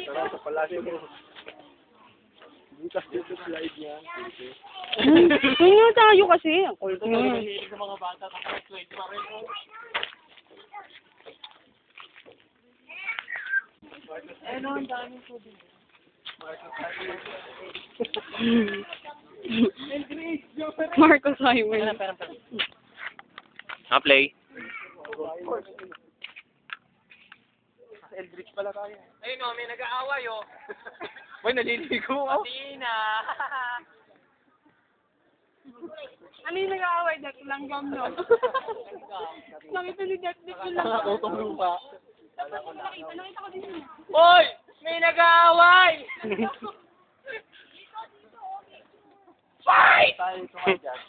Tara sa palasyo mo. Butas dito slide niya. Yun nga tayo kasi. Ang kulto Ito na. mahilig ng mga bata tapos slide pa rin. Ano, ang daming tubig. Marcos Highway. Play. Eldritch pala tayo. Ayun o, may nag-aaway o. Boy, naliligo ako. Hindi na. Ano yung nag-aaway? Langgam, no? Nakita ni Dek yung langgam. Nakakotong lupa. Nakita ko din yun. Hoy! May nag-aaway! Fight! Tayo tumadyan.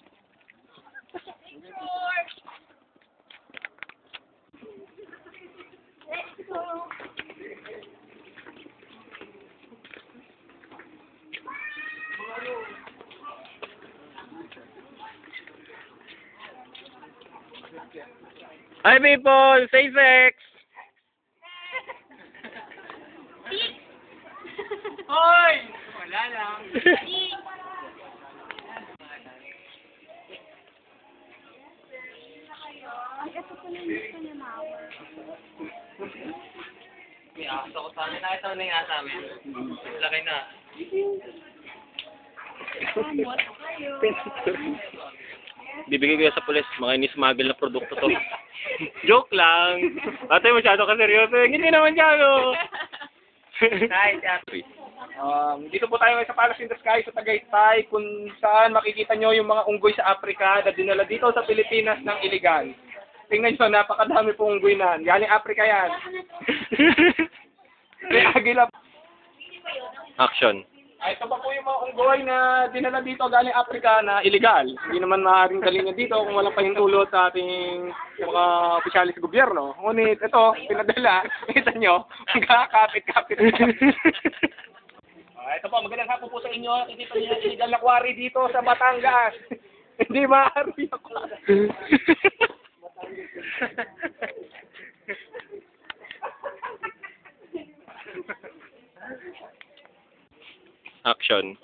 Hi people, stay sex. Hoy! Wala lang. May aso ko sa amin. Nakita mo na yung asa amin. Laki na. Bibigay ko yan sa pulis, mga inismagel na produkto to. Joke lang. Ate, masyado ka seryoso. Hindi naman siya, no? Dito po tayo sa Palace in the Sky sa Tagaytay kung saan makikita nyo yung mga unggoy sa Africa na dinala dito sa Pilipinas ng iligal. Tingnan nyo, napakadami pong unggoy na. Galing Africa yan. May agila. Action. Ito pa po yung mga unggoy na dinala dito galing Africa na iligal. Hindi naman maaaring dalhin niya dito kung walang pahintulot sa ating mga opisyalis sa gobyerno. Ngunit ito, pinadala, kita nyo, magkakapit-kapit. Ito po, magandang hapon po sa inyo. Nakikita niyo yung illegal na quarry dito sa Batangas. Hindi maaari ako. Action.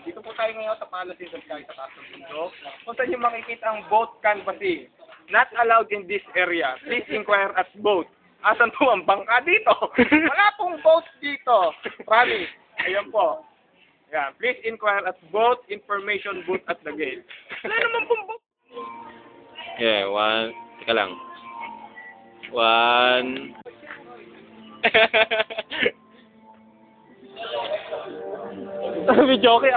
Dito po tayo ngayon sa Palace in the Sky sa taas ng bundok. Kung saan nyo makikita ang boat canvassing. Not allowed in this area. Please inquire at boat. Asan po ang bangka dito? Wala pong boat dito. Promise. Ayan po. Ayan. Please inquire at boat information booth at the gate. Wala naman pong boat. Yeah, one. Teka lang. One. Video okay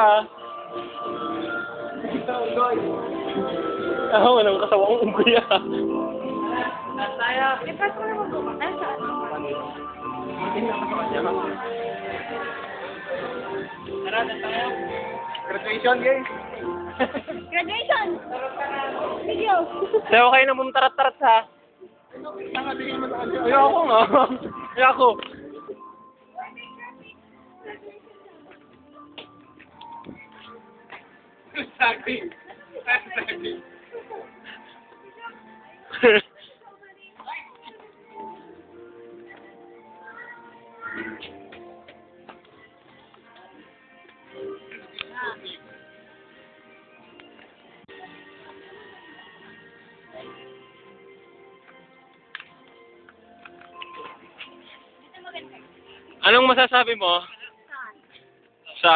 walang kasawang unggoy Ipas mo naman po. Ano saan? Tara na tayo. Graduation, guys. Graduation! Video! Sayo kayo na mumtarat-tarat ha. Ayoko nga. Ayoko. Saging. Saging. Anong masasabi mo sa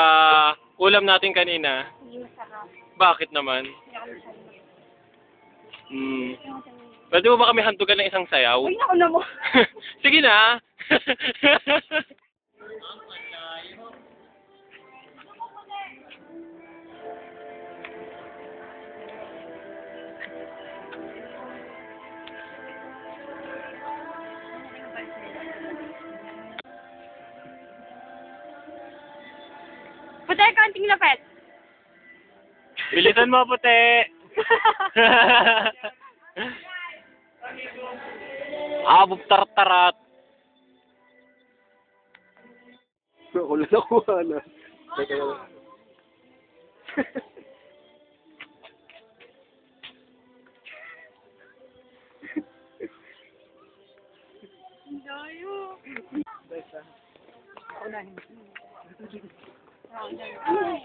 ulam natin kanina? Hindi masarap. Bakit naman? Pwede mo ba kami hantugan ng isang sayaw? Uy, naku na mo. Sige na. Patay ka, anting lapet. Bilisan mo, puti. Tarat-tarat. Wala nakuha na. Ang layo. Basta. Unahin. Round and round.